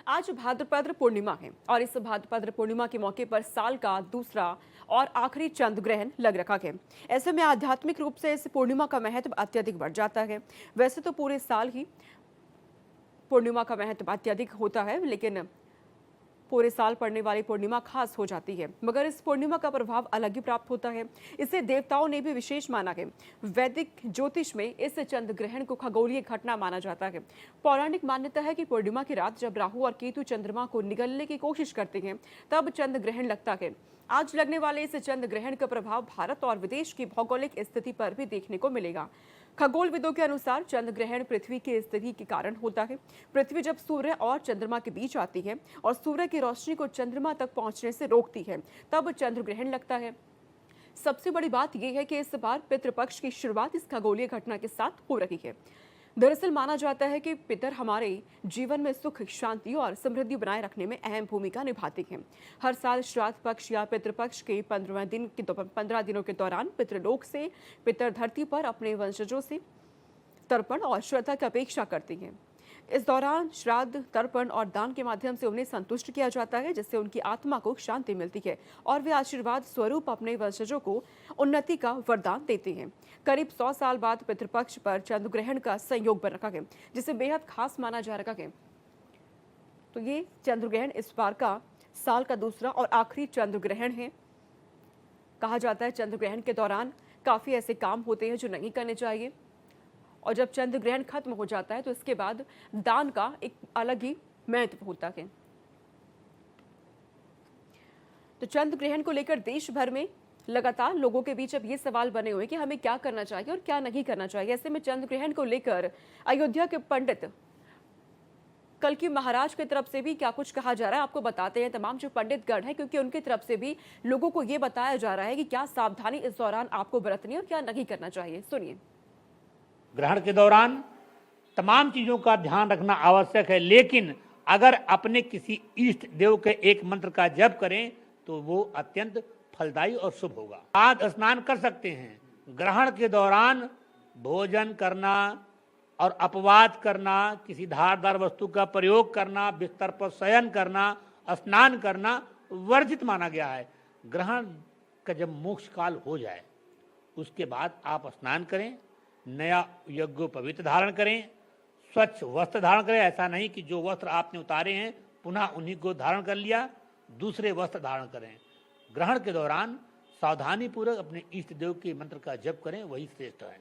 आज भाद्रपद पूर्णिमा है और इस भाद्रपद पूर्णिमा के मौके पर साल का दूसरा और आखिरी चंद्र ग्रहण लग रखा है। ऐसे में आध्यात्मिक रूप से इस पूर्णिमा का महत्व अत्यधिक बढ़ जाता है। वैसे तो पूरे साल ही पूर्णिमा का महत्व अत्यधिक होता है, लेकिन पूरे साल पड़ने वाली पूर्णिमा खास हो जाती है, मगर इस पूर्णिमा का प्रभाव अलग ही प्राप्त होता है। इसे देवताओं ने भी विशेष माना है। वैदिक ज्योतिष में इस चंद्र ग्रहण को खगोलीय घटना माना जाता है। पौराणिक मान्यता है कि पूर्णिमा की रात जब राहु और केतु चंद्रमा को निगलने की कोशिश करते हैं, तब चंद्र ग्रहण लगता है। आज लगने वाले इस चंद्र ग्रहण का प्रभाव भारत और विदेश की भौगोलिक स्थिति पर भी देखने को मिलेगा। खगोलविदों के अनुसार चंद्र ग्रहण पृथ्वी की स्थिति के कारण होता है। पृथ्वी जब सूर्य और चंद्रमा के बीच आती है और सूर्य की रोशनी को चंद्रमा तक पहुंचने से रोकती है, तब चंद्र ग्रहण लगता है। सबसे बड़ी बात यह है कि इस बार पितृपक्ष की शुरुआत इस खगोलीय घटना के साथ हो रही है। दरअसल माना जाता है कि पितर हमारे जीवन में सुख, शांति और समृद्धि बनाए रखने में अहम भूमिका निभाते हैं। हर साल श्राद्ध पक्ष या पितृपक्ष के 15 दिनों के दौरान पितृलोक से पितर धरती पर अपने वंशजों से तर्पण और श्रद्धा की अपेक्षा करते हैं। इस दौरान श्राद्ध, तर्पण और दान के माध्यम से उन्हें संतुष्ट किया जाता है, जिससे उनकी आत्मा को शांति मिलती है और वे आशीर्वाद स्वरूप अपने वंशजों को उन्नति का वरदान देते हैं। करीब 100 साल बाद पितृपक्ष पर चंद्र ग्रहण का संयोग बन रखा है, जिसे बेहद खास माना जा रहा है। तो ये चंद्र ग्रहण इस बार का साल का दूसरा और आखिरी चंद्र ग्रहण है। कहा जाता है चंद्र ग्रहण के दौरान काफी ऐसे काम होते हैं जो नहीं करने चाहिए, और जब चंद्र ग्रहण खत्म हो जाता है तो इसके बाद दान का एक अलग ही महत्व होता है। तो चंद्र ग्रहण को लेकर देश भर में लगातार लोगों के बीच अब ये सवाल बने हुए कि हमें क्या करना चाहिए और क्या नहीं करना चाहिए। ऐसे में चंद्र ग्रहण को लेकर अयोध्या के पंडित कल्कि महाराज की तरफ से भी क्या कुछ कहा जा रहा है, आपको बताते हैं। तमाम जो पंडितगण हैं, क्योंकि उनकी तरफ से भी लोगों को ये बताया जा रहा है कि क्या सावधानी इस दौरान आपको बरतनी और क्या नहीं करना चाहिए। सुनिए। ग्रहण के दौरान तमाम चीजों का ध्यान रखना आवश्यक है, लेकिन अगर अपने किसी इष्ट देव के एक मंत्र का जप करें तो वो अत्यंत फलदायी और शुभ होगा। आज स्नान कर सकते हैं। ग्रहण के दौरान भोजन करना और अपवाद करना, किसी धारदार वस्तु का प्रयोग करना, बिस्तर पर शयन करना, स्नान करना वर्जित माना गया है। ग्रहण का जब मोक्ष काल हो जाए उसके बाद आप स्नान करें, नया यज्ञोपवीत धारण करें, स्वच्छ वस्त्र धारण करें। ऐसा नहीं कि जो वस्त्र आपने उतारे हैं पुनः उन्हीं को धारण कर लिया, दूसरे वस्त्र धारण करें। ग्रहण के दौरान सावधानी पूर्वक अपने इष्ट देव के मंत्र का जप करें, वही श्रेष्ठ है।